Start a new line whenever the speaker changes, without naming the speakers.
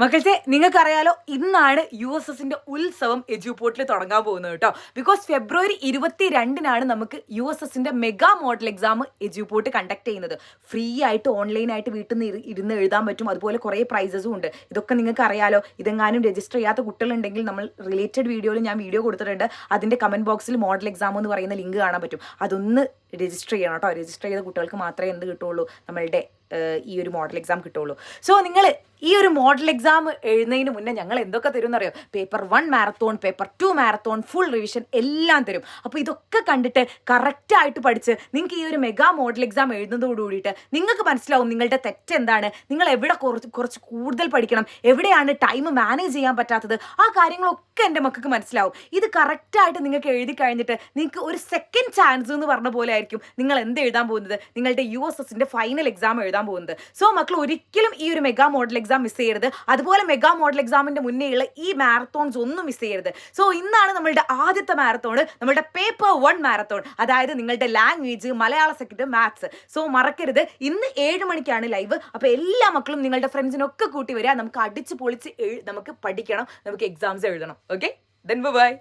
മക്കൾസെ നിങ്ങൾക്കറിയാലോ ഇന്നാണ് USSന്റെ ഉത്സവം എജ്യൂപോർട്ടിൽ തുടങ്ങാൻ പോകുന്നത് കേട്ടോ. ബിക്കോസ് ഫെബ്രുവരി 22-നാണ് നമുക്ക് USSന്റെ mega model exam Eduport conduct ചെയ്യുന്നത്. ഫ്രീ ആയിട്ട് ഓൺലൈനായിട്ട് വീട്ടിൽ നിന്ന് ഇരുന്ന് എഴുതാൻ പറ്റും. അതുപോലെ കുറേ പ്രൈസസും ഉണ്ട്. ഇതൊക്കെ നിങ്ങൾക്ക് അറിയാലോ. ഇതെങ്ങാനും രജിസ്റ്റർ ചെയ്യാത്ത കുട്ടികളുണ്ടെങ്കിൽ നമ്മൾ റിലേറ്റഡ് വീഡിയോയിൽ ഞാൻ വീഡിയോ കൊടുത്തിട്ടുണ്ട്. അതിൻ്റെ കമൻറ്റ് ബോക്സിൽ മോഡൽ എക്സാം എന്ന് പറയുന്ന ലിങ്ക് കാണാൻ പറ്റും. അതൊന്ന് രജിസ്റ്റർ ചെയ്യണം കേട്ടോ. രജിസ്റ്റർ ചെയ്ത കുട്ടികൾക്ക് മാത്രമേ എന്ത് കിട്ടുള്ളൂ, നമ്മളുടെ ഈ ഒരു മോഡൽ എക്സാം കിട്ടുള്ളൂ. സോ നിങ്ങൾ ഈ ഒരു മോഡൽ എക്സാം എഴുതുന്നതിന് മുന്നേ ഞങ്ങൾ എന്തൊക്കെ തരും എന്നറിയോ? Paper 1 marathon, paper 2 marathon, full revision എല്ലാം തരും. അപ്പോൾ ഇതൊക്കെ കണ്ടിട്ട് കറക്റ്റായിട്ട് പഠിച്ച് നിങ്ങൾക്ക് ഈ ഒരു മെഗാ മോഡൽ എക്സാം എഴുതുന്നതോട് കൂടിയിട്ട് നിങ്ങൾക്ക് മനസ്സിലാവും നിങ്ങളുടെ തെറ്റ് എന്താണ്, നിങ്ങൾ എവിടെ കുറച്ച് കൂടുതൽ പഠിക്കണം, എവിടെയാണ് ടൈം മാനേജ് ചെയ്യാൻ പറ്റാത്തത്, ആ കാര്യങ്ങളൊക്കെ എൻ്റെ മക്കൾക്ക് മനസ്സിലാവും. ഇത് കറക്റ്റായിട്ട് നിങ്ങൾക്ക് എഴുതി കഴിഞ്ഞിട്ട് നിങ്ങൾക്ക് ഒരു സെക്കൻഡ് ചാൻസ് എന്ന് പറഞ്ഞ പോലെ ആയിരിക്കും നിങ്ങൾ എന്ത് എഴുതാൻ പോകുന്നത്, നിങ്ങളുടെ USSന്റെ ഫൈനൽ എക്സാം എഴുതാൻ പോകുന്നത്. സോ മക്കൾ ഒരിക്കലും ഈ ഒരു മെഗാ മോഡൽ എക്സാം മിസ് ചെയ്യരുത്. അതുപോലെ മെഗാ മോഡൽ എക്സാമിന്റെ മുന്നേയുള്ള ഈ മാരത്തോൺസ് ഒന്നും മിസ് ചെയ്യരുത്. സോ ഇന്നാണ് നമ്മളുടെ ആദ്യത്തെ മാരത്തോൺ, നമ്മളുടെ പേപ്പർ 1 മാരത്തോൺ, അതായത് നിങ്ങളുടെ ലാംഗ്വേജ്, മലയാള സെക്കൻഡ്, മാത്സ്. സോ മറക്കരുത്, ഇന്ന് 7 മണിക്കാണ് ലൈവ്. അപ്പോൾ എല്ലാ മക്കളും നിങ്ങളുടെ ഫ്രണ്ട്സിനൊക്കെ കൂട്ടി വരിക. നമുക്ക് അടിച്ച് പൊളിച്ച് നമുക്ക് പഠിക്കണം, നമുക്ക് എക്സാംസ് എഴുതണം. Okay, then bye.